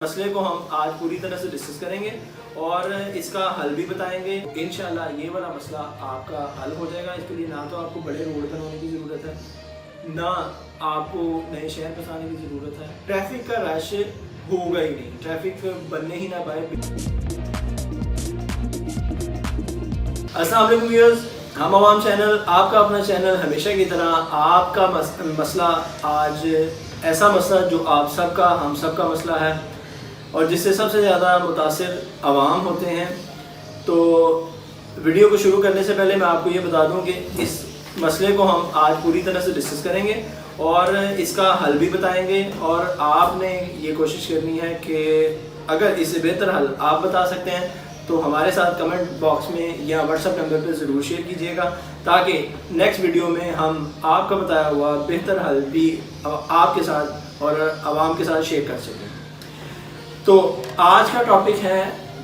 मसले को हम आज पूरी तरह से डिस्कस करेंगे और इसका हल भी बताएंगे। इंशाल्लाह ये वाला मसला आपका हल हो जाएगा। इसके लिए ना तो आपको बड़े रोड बनाने की ज़रूरत है, ना आपको नए शहर बसाने की ज़रूरत है। ट्रैफिक का रश होगा ही नहीं, ट्रैफिक बनने ही ना पाए। अस्सलाम वालेकुम व्यूअर्स, हम आवाम चैनल, आपका अपना चैनल, हमेशा की तरह आपका मसला आज ऐसा मसला जो आप सबका, हम सबका मसला है और जिससे सबसे ज़्यादा मुतासिर अवाम होते हैं। तो वीडियो को शुरू करने से पहले मैं आपको ये बता दूं कि इस मसले को हम आज पूरी तरह से डिस्कस करेंगे और इसका हल भी बताएंगे। और आपने ये कोशिश करनी है कि अगर इससे बेहतर हल आप बता सकते हैं तो हमारे साथ कमेंट बॉक्स में या व्हाट्सएप नंबर पर ज़रूर शेयर कीजिएगा, ताकि नेक्स्ट वीडियो में हम आपका बताया हुआ बेहतर हल भी आपके साथ और आवाम के साथ शेयर कर सकें। तो आज का टॉपिक है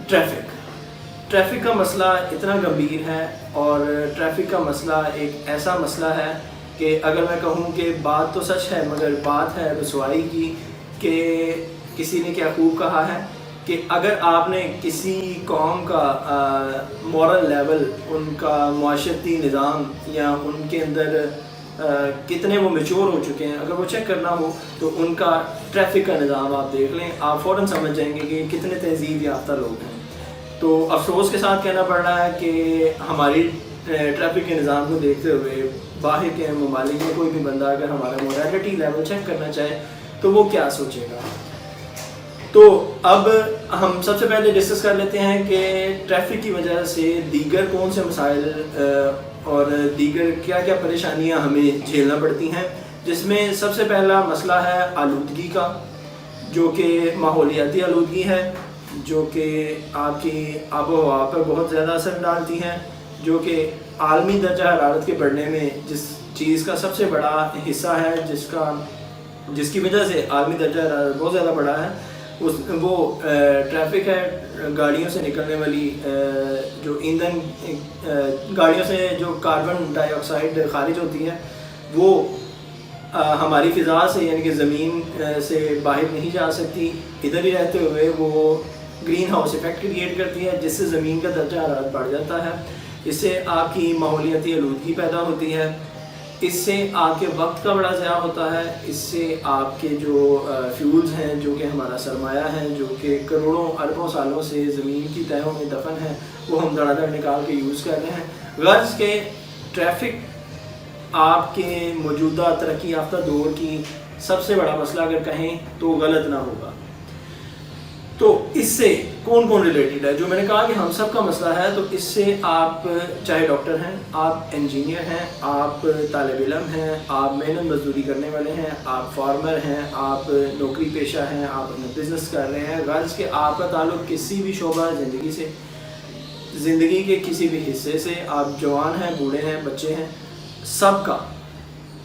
ट्रैफिक। ट्रैफिक का मसला इतना गंभीर है और ट्रैफिक का मसला एक ऐसा मसला है कि अगर मैं कहूँ कि बात तो सच है मगर बात है रसवाई की। कि किसी ने क्या खूब कहा है कि अगर आपने किसी कौम का मॉरल लेवल, उनका माशरती निज़ाम या उनके अंदर कितने वो मैच्योर हो चुके हैं, अगर वो चेक करना हो तो उनका ट्रैफिक का निज़ाम आप देख लें, आप फ़ौरन समझ जाएंगे कि कितने तहज़ीब याफ्ता लोग हैं। तो अफसोस के साथ कहना पड़ रहा है कि हमारी ट्रैफिक के निज़ाम को देखते हुए बाहर के ममालिक में कोई भी बंदा अगर हमारा मोरालिटी लेवल चेक करना चाहे तो वो क्या सोचेगा। तो अब हम सबसे पहले डिस्कस कर लेते हैं कि ट्रैफिक की वजह से दीगर कौन से मसाइल और दीगर क्या क्या परेशानियां हमें झेलना पड़ती हैं। जिसमें सबसे पहला मसला है आलूदगी का, जो कि माहौलियाती आलूदगी है, जो कि आपकी आबो हवा पर बहुत ज़्यादा असर डालती हैं, जो कि आलमी दर्जा हरारत के बढ़ने में जिस चीज़ का सबसे बड़ा हिस्सा है, जिसकी वजह से आलमी दर्जा हरारत बहुत ज़्यादा बढ़ा है, वो ट्रैफिक है। गाड़ियों से निकलने वाली जो ईंधन, गाड़ियों से जो कार्बन डाइऑक्साइड खारिज होती है वो हमारी फ़िज़ा से यानी कि ज़मीन से बाहर नहीं जा सकती। इधर ही रहते हुए वो ग्रीन हाउस इफ़ेक्ट क्रिएट करती है, जिससे ज़मीन का दर्जा हरारत बढ़ जाता है। इससे आपकी माहौलियाती आलूदगी पैदा होती है, इससे आपके वक्त का बड़ा ज़्यादा होता है, इससे आपके जो फ्यूल्स हैं, जो कि हमारा सरमाया है, जो कि करोड़ों अरबों सालों से ज़मीन की तहों में दफन है, वो हम धड़ाधड़ निकाल के यूज़ कर रहे हैं। गर्ज के ट्रैफिक आपके मौजूदा तरक्की याफ्ता दौर की सबसे बड़ा मसला अगर कहें तो गलत ना होगा। तो इससे कौन कौन रिलेटेड है, जो मैंने कहा कि हम सब का मसला है, तो इससे आप चाहे डॉक्टर हैं, आप इंजीनियर हैं, आप तालिब इल्म हैं, आप मेहनत मजदूरी करने वाले हैं, आप फार्मर हैं, आप नौकरी पेशा हैं, आप अपना बिज़नेस कर रहे हैं, गर्ज के आपका ताल्लुक़ किसी भी शोबा ज़िंदगी से, ज़िंदगी के किसी भी हिस्से से, आप जवान हैं, बूढ़े हैं, बच्चे हैं, सबका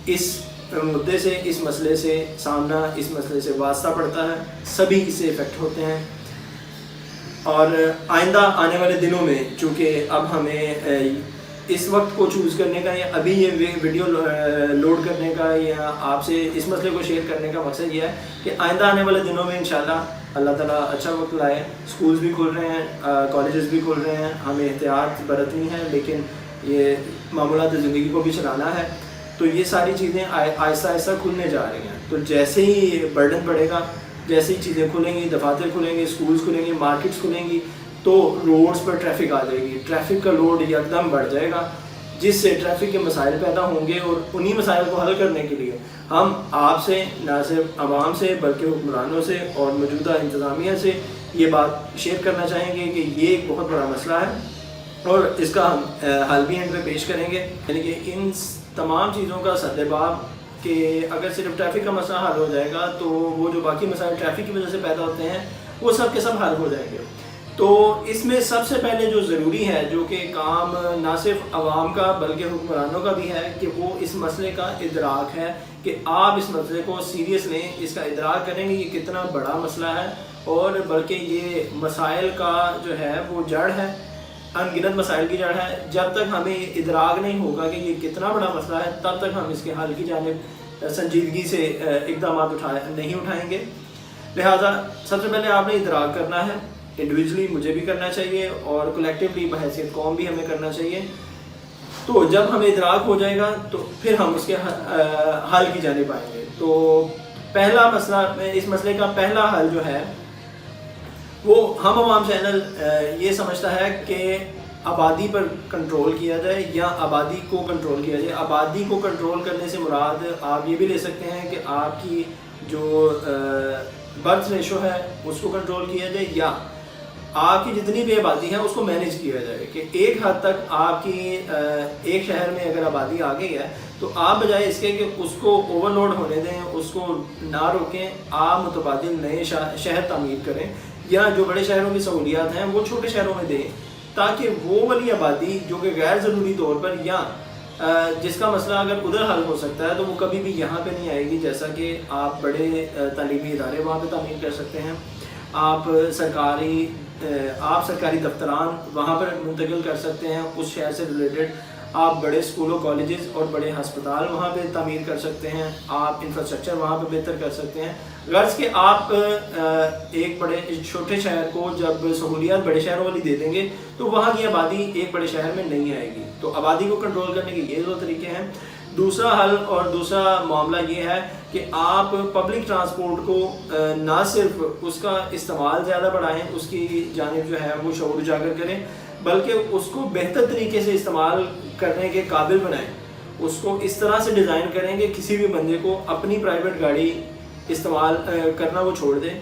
इस मुद्दे से, इस मसले से सामना, इस मसले से वास्ता पड़ता है, सभी इससे इफ़ेक्ट होते हैं। और आइंदा आने वाले दिनों में चूँकि अब हमें इस वक्त को चूज़ करने का या अभी ये वीडियो लोड करने का या आपसे इस मसले को शेयर करने का मकसद ये है कि आइंदा आने वाले दिनों में इंशाल्लाह अल्लाह ताला अच्छा वक्त लाए। स्कूल्स भी खुल रहे हैं, कॉलेजेस भी खुल रहे हैं, हमें एहतियात बरतनी है, लेकिन ये मामूलात ज़िंदगी को भी चलाना है। तो ये सारी चीज़ें आहिस्ता आहिस्ता खुलने जा रही हैं। तो जैसे ही बर्डन पड़ेगा, जैसे ही चीज़ें खुलेंगी, दफातर खुलेंगे, स्कूल्स खुलेंगे, मार्केट्स खुलेंगी, तो रोड्स पर ट्रैफिक आ जाएगी, ट्रैफिक का लोड एकदम बढ़ जाएगा, जिससे ट्रैफिक के मसाइल पैदा होंगे। और उन्हीं मसाइल को हल करने के लिए हम आपसे, ना सिर्फ आवाम से बल्कि हुक्मरानों से और मौजूदा इंतज़ामिया से ये बात शेयर करना चाहेंगे कि ये एक बहुत बड़ा मसला है और इसका हम हल भी एंड में पेश करेंगे। यानी कि इन तमाम चीज़ों का सद्देबाब कि अगर सिर्फ ट्रैफिक का मसला हल हो जाएगा तो वो जो बाकी मसाइल ट्रैफिक की वजह से पैदा होते हैं वो सब के सब हल हो जाएंगे। तो इसमें सबसे पहले जो ज़रूरी है, जो कि काम ना सिर्फ आवाम का बल्कि हुक्मरानों का भी है, कि वो इस मसले का इदराक है कि आप इस मसले को सीरियस लें, इसका इदराक करेंगे कि कितना बड़ा मसला है। और बल्कि ये मसाइल का जो है वो जड़ है, अनगिनत मसाइल की जड़ है। जब तक हमें इदराक नहीं होगा कि ये कितना बड़ा मसला है, तब तक हम इसके हल की जानिब संजीदगी से इक़दाम नहीं उठाएंगे। लिहाजा सबसे पहले आपने इदराक करना है, इंडिविजुअली मुझे भी करना चाहिए और कलेक्टिवली बहैसियत कौम भी हमें करना चाहिए। तो जब हमें इदराक हो जाएगा तो फिर हम उसके हल की जानिब आएंगे। तो पहला मसला, इस मसले का पहला हल जो है वो हम अवाम चैनल ये समझता है कि आबादी पर कंट्रोल किया जाए या आबादी को कंट्रोल किया जाए। आबादी को कंट्रोल करने से मुराद आप ये भी ले सकते हैं कि आपकी जो बर्थ रेशो है उसको कंट्रोल किया जाए, या आपकी जितनी भी आबादी है उसको मैनेज किया जाए कि एक हद तक आपकी एक शहर में अगर आबादी आ गई है तो आप बजाय इसके कि उसको ओवरलोड होने दें, उसको ना रोकें, आप मुतबादिल नए शहर तामीर करें या जो बड़े शहरों की सहूलियात हैं वो छोटे शहरों में दें, ताकि वो वाली आबादी जो कि गैर ज़रूरी तौर पर या जिसका मसला अगर उधर हल हो सकता है तो वो कभी भी यहाँ पे नहीं आएगी। जैसा कि आप बड़े तालीमी इदारे वहाँ पे तामीर कर सकते हैं, आप सरकारी दफ्तरान वहाँ पर मुंतकिल कर सकते हैं उस शहर से रिलेटेड, आप बड़े स्कूलों कॉलेजेस और बड़े हस्पताल वहाँ पे तामीर कर सकते हैं, आप इंफ्रास्ट्रक्चर वहाँ पे बेहतर कर सकते हैं। गर्ज के आप एक बड़े छोटे शहर को जब सहूलियात बड़े शहरों वाली दे देंगे तो वहाँ की आबादी एक बड़े शहर में नहीं आएगी। तो आबादी को कंट्रोल करने के ये दो तरीके हैं। दूसरा हल और दूसरा मामला ये है कि आप पब्लिक ट्रांसपोर्ट को ना सिर्फ उसका इस्तेमाल ज़्यादा बढ़ाएं, उसकी जानिब जो है वो शऊर उजागर करें, बल्कि उसको बेहतर तरीके से इस्तेमाल करने के काबिल बनाएं। उसको इस तरह से डिज़ाइन करें कि किसी भी बंदे को अपनी प्राइवेट गाड़ी इस्तेमाल करना वो छोड़ दें।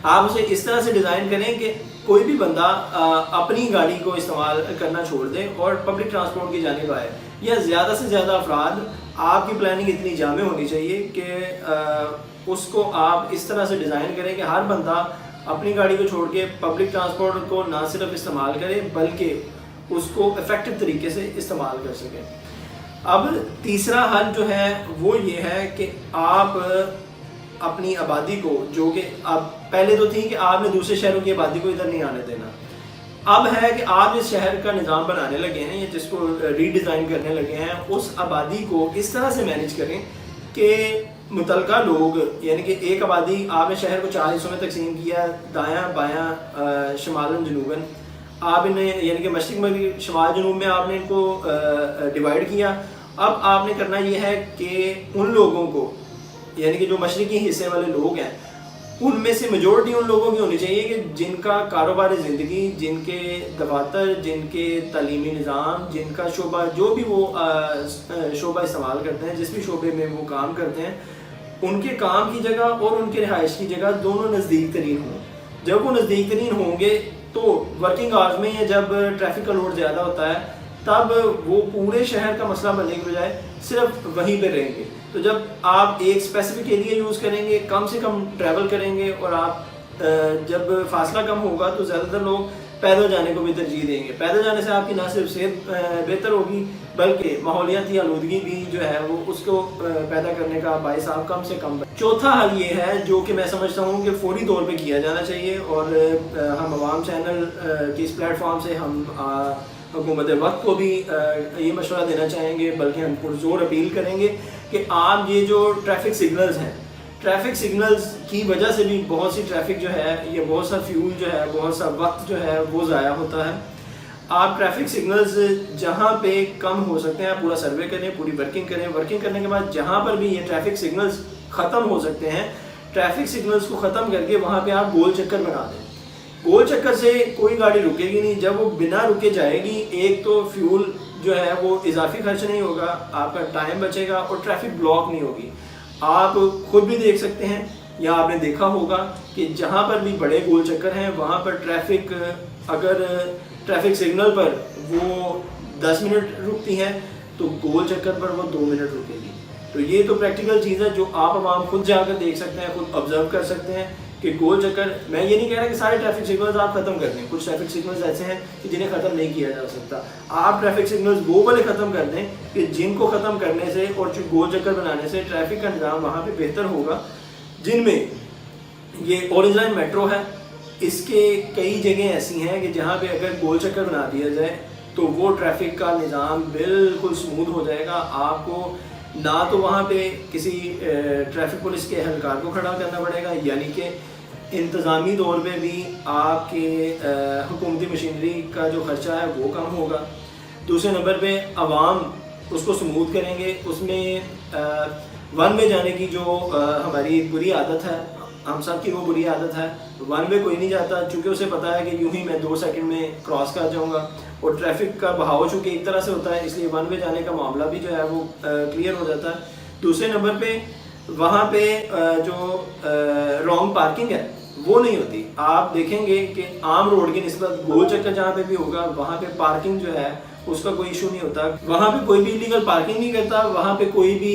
आप उसे इस तरह से डिज़ाइन करें कि कोई भी बंदा अपनी गाड़ी को इस्तेमाल करना छोड़ दे और पब्लिक ट्रांसपोर्ट की जानिब आए, या ज़्यादा से ज़्यादा अफराद। आपकी प्लानिंग इतनी जामे होनी चाहिए कि उसको आप इस तरह से डिज़ाइन करें कि हर बंदा अपनी गाड़ी को छोड़ के पब्लिक ट्रांसपोर्ट को ना सिर्फ इस्तेमाल करे बल्कि उसको इफ़ेक्टिव तरीके से इस्तेमाल कर सके। अब तीसरा हल जो है वो ये है कि आप अपनी आबादी को, जो कि अब पहले तो थी कि आपने दूसरे शहरों की आबादी को इधर नहीं आने देना, अब है कि आप इस शहर का निज़ाम बनाने लगे हैं या जिसको रीडिज़ाइन करने लगे हैं, उस आबादी को इस तरह से मैनेज करें कि मुतलका लोग, यानी कि एक आबादी आपने शहर को 4 हिस्सों में तकसीम किया, दायां बायां शमालन जनूबन, आप इन्हें यानी कि मशरिक मगरिब शमाल जनूब में आपने इनको डिवाइड किया। अब आपने करना ये है कि उन लोगों को, यानी कि जो मशरिकी हिस्से वाले लोग हैं, उनमें से मेजोरिटी उन लोगों की होनी चाहिए कि जिनका कारोबार ज़िंदगी, जिनके दफातर, जिनके तालीमी निज़ाम, जिनका शोबा, जो भी वो शोबा इस्तेमाल करते हैं, जिस भी शोबे में वो काम करते हैं, उनके काम की जगह और उनके रिहाइश की जगह दोनों नज़दीक तरीन हों। जब वो नज़दीक तरीन होंगे तो वर्किंग आवर्स में या जब ट्रैफिक का लोड ज़्यादा होता है तब वो पूरे शहर का मसला बनने के बजाय सिर्फ वहीं पे रहेंगे। तो जब आप एक स्पेसिफिक एरिया यूज़ करेंगे, कम से कम ट्रैवल करेंगे, और आप जब फासला कम होगा तो ज़्यादातर लोग पैदल जाने को भी तरजीह देंगे। पैदल जाने से आपकी ना सिर्फ सेहत बेहतर होगी बल्कि माहौलियाती आलूदगी भी जो है वो उसको पैदा करने का बाइस आप कम से कम। चौथा हल ये है जो कि मैं समझता हूँ कि फौरी तौर पे किया जाना चाहिए, और हम अवाम चैनल के इस प्लेटफॉर्म से हम हुकूमत वक्त को भी ये मशवरा देना चाहेंगे, बल्कि हम पुरजोर अपील करेंगे कि आप ये जो ट्रैफिक सिग्नल्स हैं, ट्रैफिक सिग्नल्स की वजह से भी बहुत सी ट्रैफिक जो है, ये बहुत सा फ्यूल जो है, बहुत सा वक्त जो है वो ज़ाया होता है। आप ट्रैफिक सिग्नल्स जहाँ पे कम हो सकते हैं पूरा सर्वे करें, पूरी वर्किंग करें। वर्किंग करने के बाद जहाँ पर भी ये ट्रैफिक सिग्नल्स ख़त्म हो सकते हैं, ट्रैफिक सिग्नल्स को ख़त्म करके वहाँ पे आप गोल चक्कर बना दें। गोल चक्कर से कोई गाड़ी रुकेगी नहीं। जब वो बिना रुके जाएगी, एक तो फ्यूल जो है वो इजाफी खर्च नहीं होगा, आपका टाइम बचेगा और ट्रैफिक ब्लॉक नहीं होगी। आप खुद भी देख सकते हैं या आपने देखा होगा कि जहाँ पर भी बड़े गोल चक्कर हैं वहाँ पर ट्रैफिक, अगर ट्रैफिक सिग्नल पर वो 10 मिनट रुकती हैं तो गोल चक्कर पर वो 2 मिनट रुकेगी। तो ये तो प्रैक्टिकल चीज़ है जो आप आवाम खुद जाकर देख सकते हैं, खुद ऑब्जर्व कर सकते हैं कि गोल चक्कर। मैं ये नहीं कह रहा कि सारे ट्रैफिक सिग्नल्स आप ख़त्म कर दें, कुछ ट्रैफिक सिग्नल्स ऐसे हैं कि जिन्हें ख़त्म नहीं किया जा सकता। आप ट्रैफिक सिग्नल्स वो वाले ख़त्म कर दें कि जिनको ख़त्म करने से और जो गोल चक्कर बनाने से ट्रैफिक का निज़ाम वहाँ पे बेहतर होगा। जिनमें ये ऑरेंज लाइन मेट्रो है, इसके कई जगह ऐसी हैं कि जहाँ पे अगर गोल चक्कर बना दिया जाए तो वो ट्रैफिक का निज़ाम बिल्कुल स्मूथ हो जाएगा। आपको نہ تو وہاں پہ کسی ٹریفک پولیس کے اہلکار کو کھڑا کرنا پڑے گا، یعنی کہ انتظامی طور پہ بھی آپ کے حکومتی مشینری کا جو خرچہ ہے وہ کم ہوگا۔ دوسرے نمبر پہ عوام اس کو سموتھ کریں گے۔ اس میں ون وے جانے کی جو ہماری بری عادت ہے، ہم سب کی وہ بری عادت ہے، ون وے کوئی نہیں جاتا، چونکہ اسے پتہ ہے کہ یوں ہی میں 2 سیکنڈ میں کراس کر جاؤں گا، اور ٹریفک کا بہاؤ چونکہ ایک طرح سے ہوتا ہے، اس لیے ون وے جانے کا معاملہ بھی جو ہے وہ کلیئر ہو جاتا ہے۔ دوسرے نمبر پہ وہاں پہ جو رانگ پارکنگ ہے وہ نہیں ہوتی۔ آپ دیکھیں گے کہ عام روڈ کی نسبت گول چکر جہاں پہ بھی ہوگا وہاں پہ پارکنگ جو ہے اس کا کوئی ایشو نہیں ہوتا، وہاں پہ کوئی بھی ایلیگل پارکنگ نہیں کرتا، وہاں پہ کوئی بھی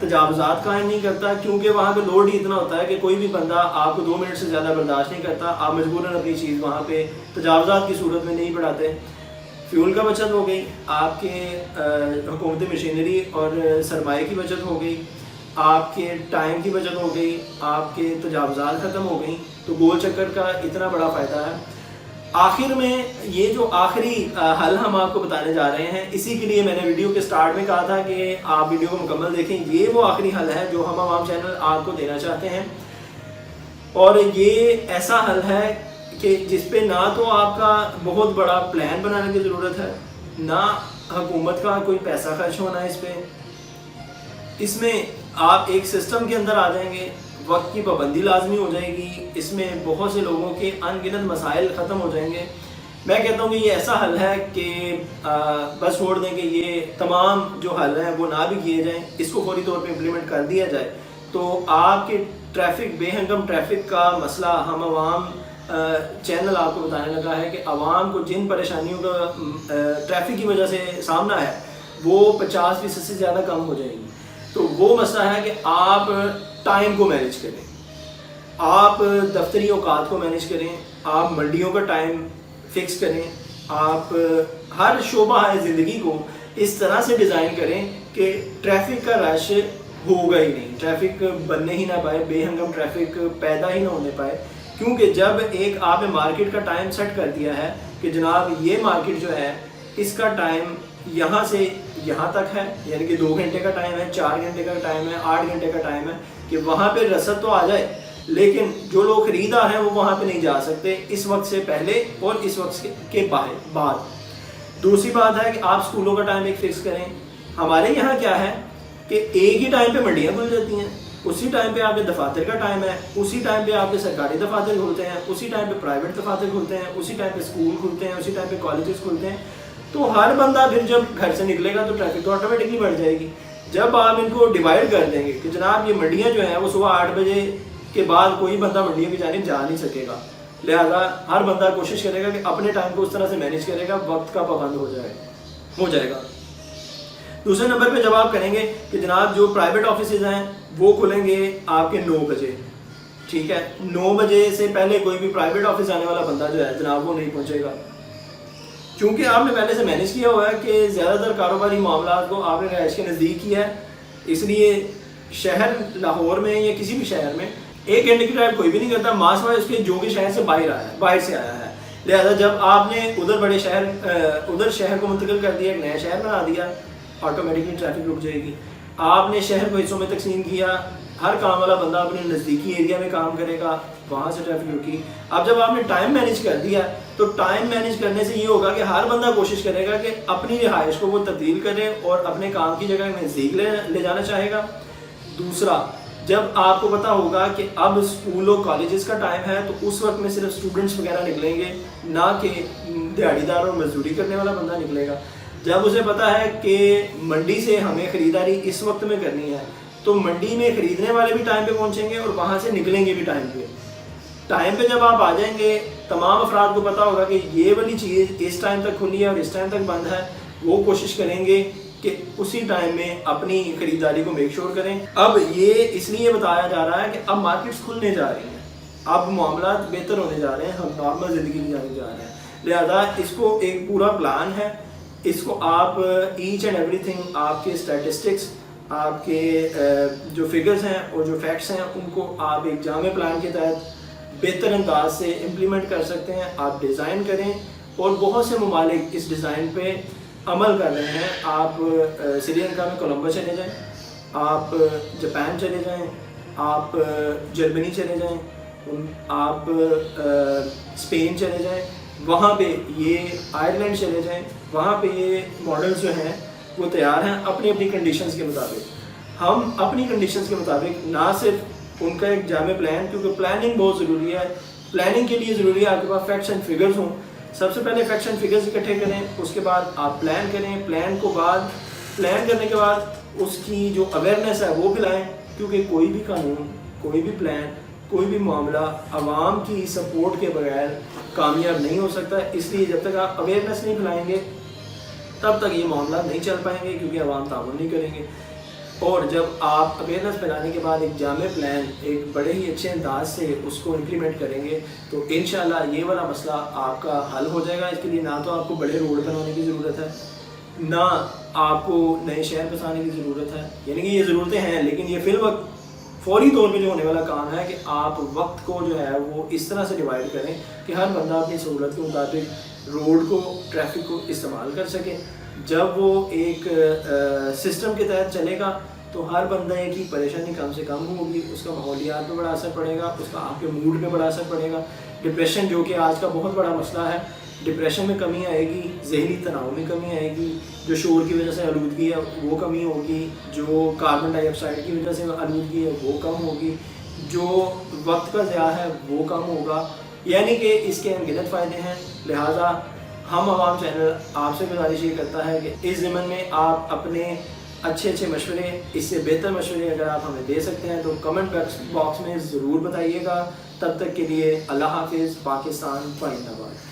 تجاوزات قائم نہیں کرتا، کیونکہ وہاں پہ لوڈ ہی اتنا ہوتا ہے کہ کوئی بھی بندہ آپ کو 2 منٹ سے زیادہ برداشت نہیں کرتا، آپ مجبوراً اپنی چیز وہاں پہ تجاوزات کی صورت میں نہیں بڑھاتے۔ فیول کا بچت ہو گئی، آپ کے حکومتی مشینری اور سرمایہ کی بچت ہو گئی، آپ کے ٹائم کی بچت ہو گئی، آپ کے تجاوزات ختم ہو گئیں، تو گول چکر کا اتنا بڑا فائدہ ہے۔ آخر میں یہ جو آخری حل ہم آپ کو بتانے جا رہے ہیں، اسی کے لیے میں نے ویڈیو کے سٹارٹ میں کہا تھا کہ آپ ویڈیو کو مکمل دیکھیں، یہ وہ آخری حل ہے جو ہم عوام چینل آپ کو دینا چاہتے ہیں، اور یہ ایسا حل ہے کہ جس پہ نہ تو آپ کا بہت بڑا پلان بنانے کی ضرورت ہے، نہ حکومت کا کوئی پیسہ خرچ ہونا ہے اس پہ۔ اس میں آپ ایک سسٹم کے اندر آ جائیں گے، وقت کی پابندی لازمی ہو جائے گی، اس میں بہت سے لوگوں کے ان گنت مسائل ختم ہو جائیں گے۔ میں کہتا ہوں کہ یہ ایسا حل ہے کہ بس چھوڑ دیں کہ یہ تمام جو حل ہیں وہ نہ بھی کیے جائیں، اس کو فوری طور پہ امپلیمنٹ کر دیا جائے تو آپ کے ٹریفک، بے ہنگم ٹریفک کا مسئلہ ہم عوام چینل آپ کو بتانے لگا ہے کہ عوام کو جن پریشانیوں کا ٹریفک کی وجہ سے سامنا ہے وہ 50% سے زیادہ کم ہو جائے گی۔ تو وہ مسئلہ ہے کہ آپ ٹائم کو مینیج کریں، آپ دفتری اوقات کو مینیج کریں، آپ منڈیوں کا ٹائم فکس کریں، آپ ہر شعبہ زندگی کو اس طرح سے ڈیزائن کریں کہ ٹریفک کا رش ہوگا ہی نہیں، ٹریفک بننے ہی نہ پائے، بے ہنگم ٹریفک پیدا ہی نہ ہونے پائے۔ کیونکہ جب ایک آپ نے مارکیٹ کا ٹائم سیٹ کر دیا ہے کہ جناب یہ مارکیٹ جو ہے اس کا ٹائم یہاں سے یہاں تک ہے، یعنی کہ 2 گھنٹے کا ٹائم ہے، 4 گھنٹے کا ٹائم ہے، 8 گھنٹے کا ٹائم ہے، کہ وہاں پہ رسد تو آ جائے، لیکن جو لوگ خریدار ہیں وہ وہاں پہ نہیں جا سکتے اس وقت سے پہلے اور اس وقت کے بعد۔ دوسری بات ہے کہ آپ اسکولوں کا ٹائم ایک فکس کریں۔ ہمارے یہاں کیا ہے کہ ایک ہی ٹائم پہ منڈیاں کھل جاتی ہیں، اسی ٹائم پہ آپ کے دفاتر کا ٹائم ہے، اسی ٹائم پہ آپ کے سرکاری دفاتر کھلتے ہیں، اسی ٹائم پہ پرائیویٹ دفاتر کھلتے ہیں، اسی ٹائم پہ اسکول کھلتے ہیں، اسی ٹائم پہ کالجز کھلتے ہیں۔ تو ہر بندہ پھر جب گھر سے نکلے گا تو ٹریفک تو آٹومیٹکلی بڑھ جائے گی۔ جب آپ ان کو ڈیوائڈ کر دیں گے کہ جناب یہ منڈیاں جو ہیں وہ صبح 8 بجے کے بعد کوئی بندہ منڈیوں کی جانب جا نہیں سکے گا، لہذا ہر بندہ کوشش کرے گا کہ اپنے ٹائم کو اس طرح سے مینیج کرے گا، وقت کا پابند ہو جائے گا۔ دوسرے نمبر پہ جب آپ کریں گے کہ جناب جو پرائیویٹ آفیسز ہیں وہ کھلیں گے آپ کے 9 بجے، ٹھیک ہے، 9 بجے سے پہلے کوئی بھی پرائیویٹ آفس آنے والا بندہ جو ہے جناب وہ نہیں پہنچے گا، چونکہ آپ نے پہلے سے مینیج کیا ہوا ہے کہ زیادہ تر کاروباری معاملات کو آپ نے رہائش کے نزدیک کیا ہے، اس لیے شہر لاہور میں یا کسی بھی شہر میں 1 گھنٹے کی ڈرائیو کوئی بھی نہیں کرتا، ماں سوائے اس کے جو کہ شہر سے باہر سے آیا ہے۔ لہذا جب آپ نے ادھر شہر کو منتقل کر دیا، ایک نیا شہر بنا دیا، آٹومیٹکلی ٹریفک رک جائے گی۔ آپ نے شہر کو حصوں میں تقسیم کیا، ہر کام والا بندہ اپنے نزدیکی ایریا میں کام کرے گا، وہاں سے ٹریفک رکی۔ اب جب آپ نے ٹائم مینیج کر دیا تو ٹائم مینیج کرنے سے یہ ہوگا کہ ہر بندہ کوشش کرے گا کہ اپنی رہائش کو وہ تبدیل کرے اور اپنے کام کی جگہ نزدیک لے جانا چاہے گا۔ دوسرا، جب آپ کو پتا ہوگا کہ اب اسکول اور کالجز کا ٹائم ہے تو اس وقت میں صرف اسٹوڈنٹس وغیرہ نکلیں گے، نہ کہ دیہڑی دار اور مزدوری کرنے والا بندہ نکلے گا۔ جب اسے پتا ہے کہ منڈی سے ہمیں خریداری اس وقت میں کرنی ہے تو منڈی میں خریدنے والے بھی ٹائم پہ پہنچیں گے اور وہاں سے نکلیں گے بھی ٹائم پہ۔ ٹائم پہ جب آپ آ جائیں گے، تمام افراد کو پتا ہوگا کہ یہ والی چیز اس ٹائم تک کھلی ہے اور اس ٹائم تک بند ہے، وہ کوشش کریں گے کہ اسی ٹائم میں اپنی خریداری کو میک شور کریں۔ اب یہ اس لیے بتایا جا رہا ہے کہ اب مارکیٹس کھلنے جا رہی ہیں، اب معاملات بہتر ہونے جا رہے ہیں، ہم نارمل زندگی میں جانے جا رہے ہیں، لہذا اس کو ایک پورا پلان ہے، اس کو آپ ایچ اینڈ ایوری تھنگ، آپ کے اسٹیٹسٹکس، آپ کے جو فگرز ہیں اور جو فیکٹس ہیں ان کو آپ ایک جامع پلان کے تحت بہتر انداز سے امپلیمنٹ کر سکتے ہیں۔ آپ ڈیزائن کریں اور بہت سے ممالک اس ڈیزائن پہ عمل کر رہے ہیں۔ آپ سری لنکا میں کولمبو چلے جائیں، آپ جاپان چلے جائیں، آپ جرمنی چلے جائیں، آپ اسپین چلے جائیں، وہاں پہ یہ آئرلینڈ چلے جائیں، وہاں پہ یہ ماڈلز جو ہیں وہ تیار ہیں اپنی اپنی کنڈیشنز کے مطابق۔ ہم اپنی کنڈیشنز کے مطابق نہ صرف ان کا ایک جامع پلان، کیونکہ پلاننگ بہت ضروری ہے، پلاننگ کے لیے ضروری ہے آپ کے پاس فیکٹس اینڈ فگرز ہوں۔ سب سے پہلے فیکٹس اینڈ فگرز اکٹھے کریں، اس کے بعد آپ پلان کریں، پلان کرنے کے بعد اس کی جو اویئرنیس ہے وہ پھیلائیں، کیونکہ کوئی بھی قانون، کوئی بھی پلان، کوئی بھی معاملہ عوام کی سپورٹ کے بغیر کامیاب نہیں ہو سکتا۔ اس لیے جب تک آپ اویئرنیس نہیں پھیلائیں گے تب تک یہ معاملات نہیں چل پائیں گے، کیونکہ عوام تعاون نہیں کریں گے۔ اور جب آپ اویئرنیس پھیلانے کے بعد ایک جامع پلان ایک بڑے ہی اچھے انداز سے اس کو امپلیمنٹ کریں گے تو انشاءاللہ یہ والا مسئلہ آپ کا حل ہو جائے گا۔ اس کے لیے نہ تو آپ کو بڑے روڈ بنانے کی ضرورت ہے، نہ آپ کو نئے شہر بسانے کی ضرورت ہے، یعنی کہ یہ ضرورتیں ہیں، لیکن یہ فی الوقت فوری طور پہ جو ہونے والا کام ہے کہ آپ وقت کو جو ہے وہ اس طرح سے ڈیوائڈ کریں کہ ہر بندہ اپنی سہولت کے مطابق روڈ کو، ٹریفک کو استعمال کر سکے۔ جب وہ ایک سسٹم کے تحت چلے گا تو ہر بندہ کی پریشانی کم سے کم ہوگی، اس کا ماحولیات پہ بڑا اثر پڑے گا، اس کا آپ کے موڈ پہ بڑا اثر پڑے گا۔ ڈپریشن جو کہ آج کا بہت بڑا مسئلہ ہے، ڈپریشن میں کمی آئے گی، ذہنی تناؤ میں کمی آئے گی، جو شور کی وجہ سے آلودگی ہے وہ کمی ہوگی، جو کاربن ڈائی آکسائڈ کی وجہ سے آلودگی ہے وہ کم ہوگی، جو وقت کا ضیاع ہے وہ کم ہوگا، یعنی کہ اس کے انگنت فائدے ہیں۔ لہٰذا ہم عوام چینل آپ سے گزارش یہ کرتا ہے کہ اس ضمن میں آپ اپنے اچھے مشورے، اس سے بہتر مشورے اگر آپ ہمیں دے سکتے ہیں تو کمنٹ باکس میں ضرور بتائیے گا۔ تب تک کے لیے اللہ حافظ، پاکستان زندہ باد۔